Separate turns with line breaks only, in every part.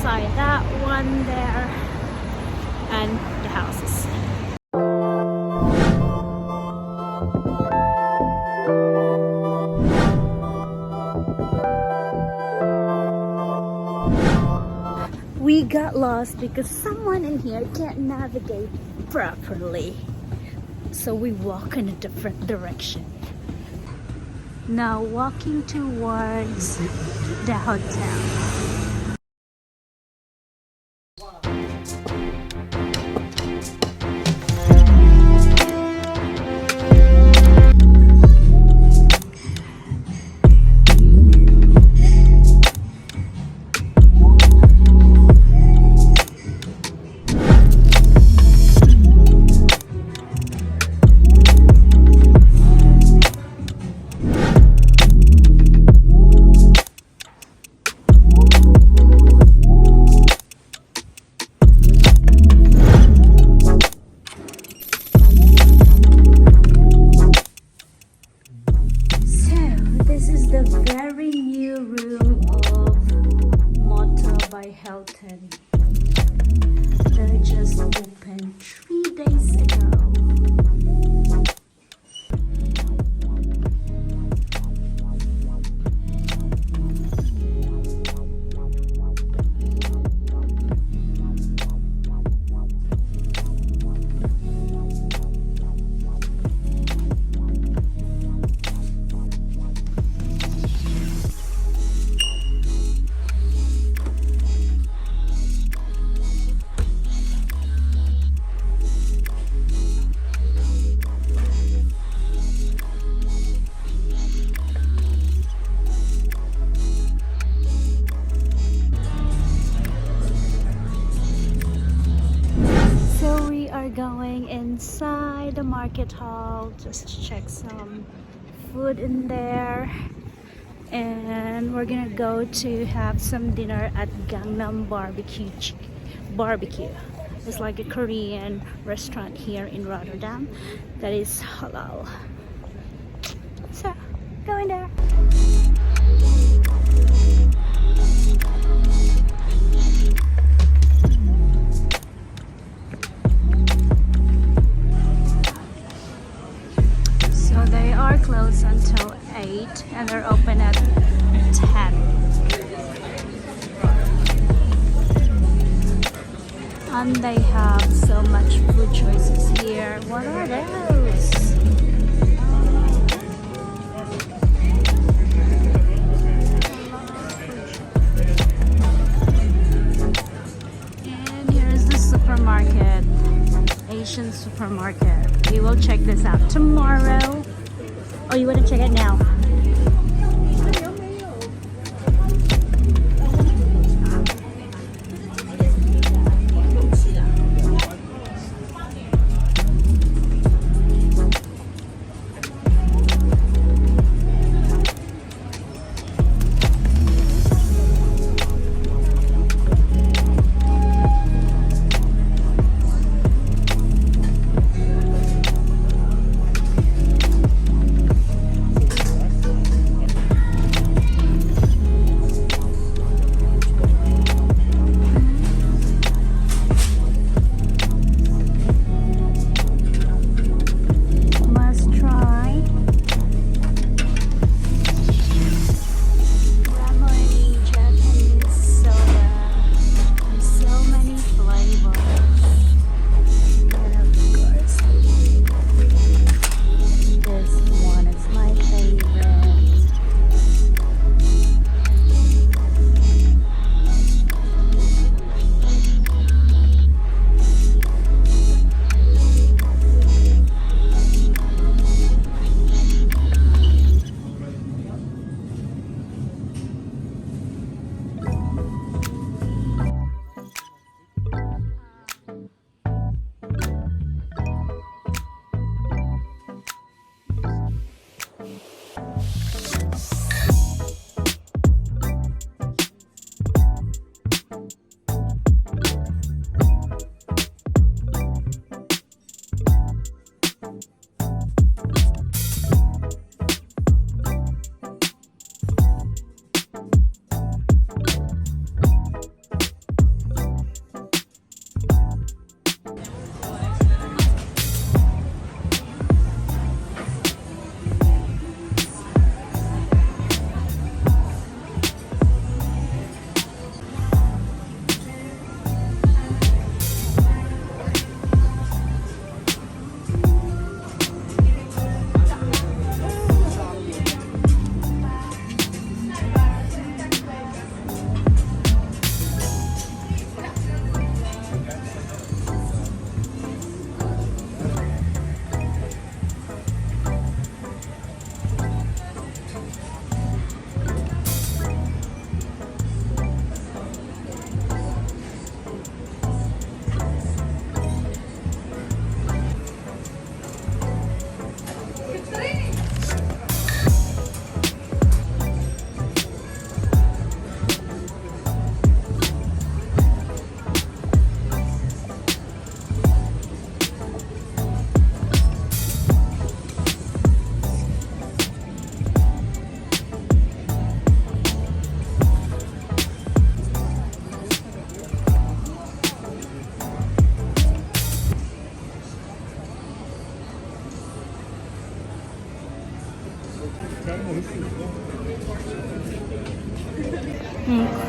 inside that one there and the houses. We got lost because someone in here can't navigate properly. So we walk in a different direction. Now walking towards the hotel. Hilton. They just opened 3 days ago. Going inside the market hall just to check some food in there, and we're gonna go to have some dinner at Gangnam Barbecue. It's like a Korean restaurant here in Rotterdam that is halal. So going there. Closed until 8 and they're open at 10. And they have so much food choices here. What are those? And here is the supermarket, Asian supermarket. We will check this out tomorrow. Oh, you want to check it now?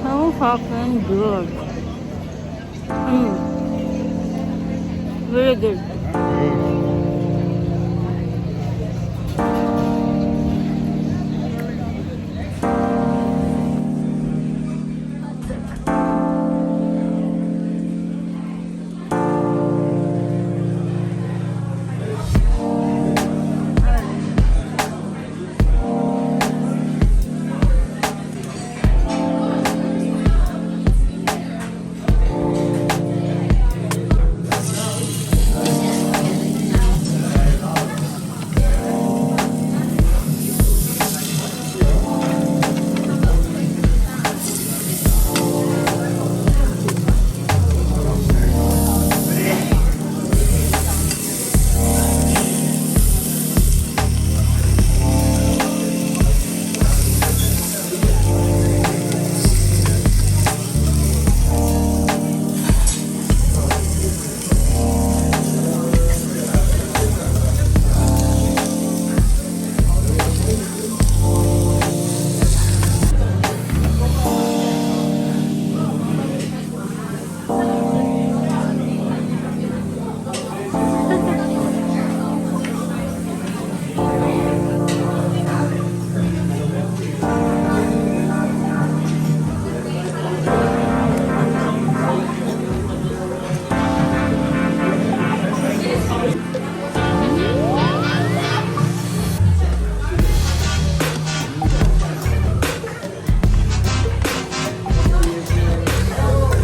So fucking good. Really good.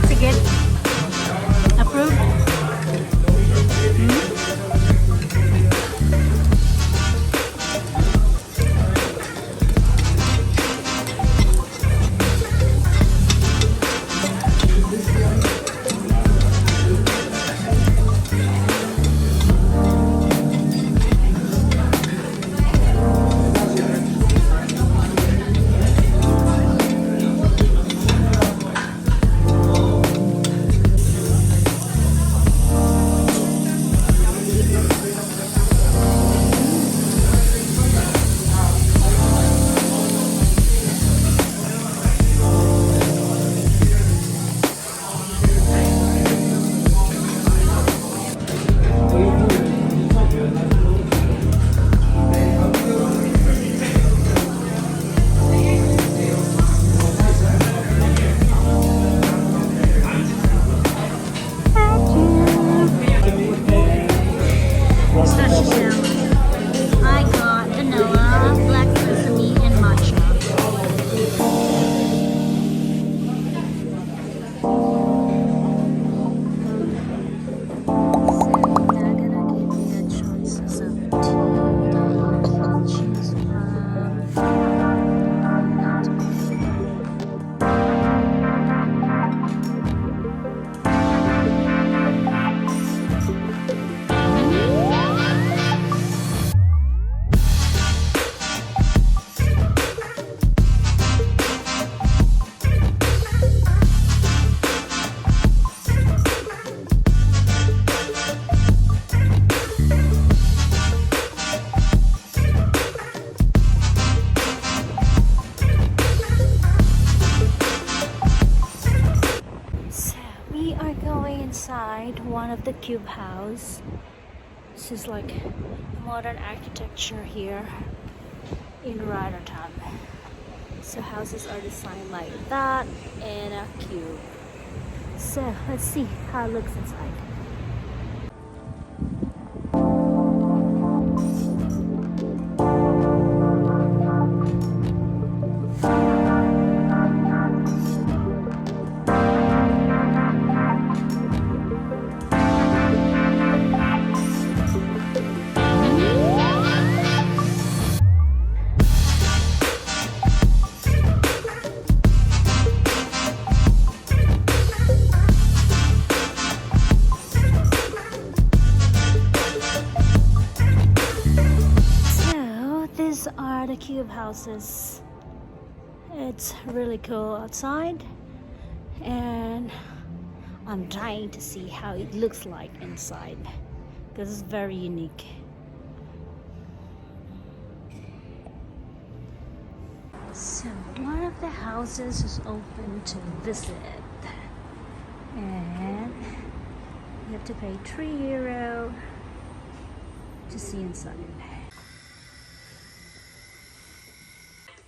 Ticket approved. Sushi salad. I got vanilla, black sesame, and matcha. So they're gonna give me the choices of tea that you can choose from. We are going inside one of the cube house. This is like modern architecture here in Rotterdam. So houses are designed like that in a cube. So let's see how it looks inside. These are the cube houses. It's really cool outside, and I'm trying to see how it looks like inside because it's very unique. So one of the houses is open to visit, and you have to pay €3 to see inside.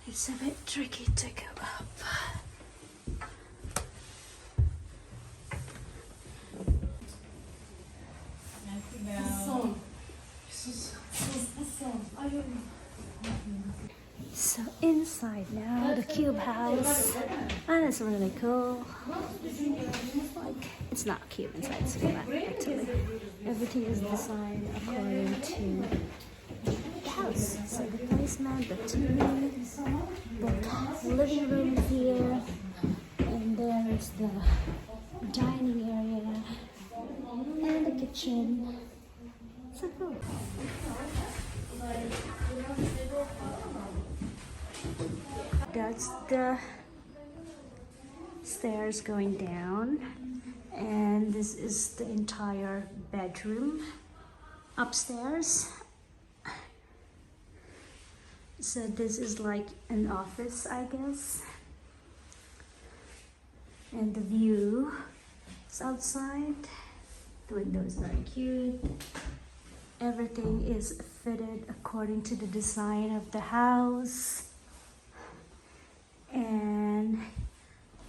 It's a bit tricky to go up. So inside now, the cube house, and it's really cool. Like, it's not cube inside, it's flat actually. Everything is designed according to the house. So the placement, the TV, the living room here, and there's the dining area and the kitchen. So cool. That's the stairs going down, and this is the entire bedroom upstairs. So this is like an office, I guess, and the view is outside. The window is very cute. Everything is fitted according to the design of the house. And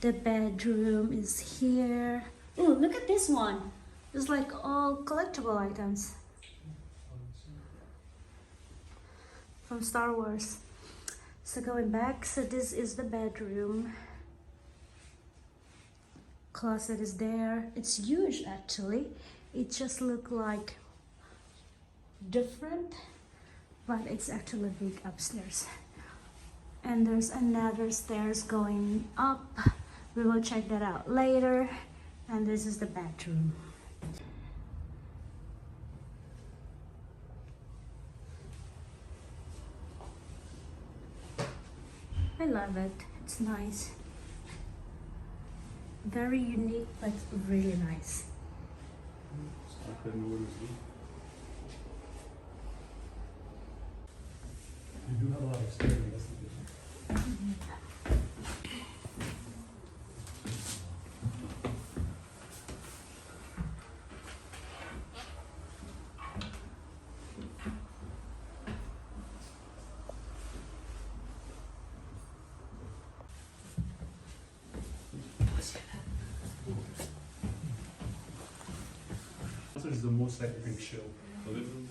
the bedroom is here. Ooh, look at this one. It's like all collectible items from Star Wars. So going back, so this is the bedroom. Closet is there. It's huge actually. It just look like different, but it's actually big upstairs. And there's another stairs going up. We will check that out later. And this is the bathroom. I love it. It's nice. Very unique, but really nice.
You do have a lot of stairs. This is the most like big show. The living room.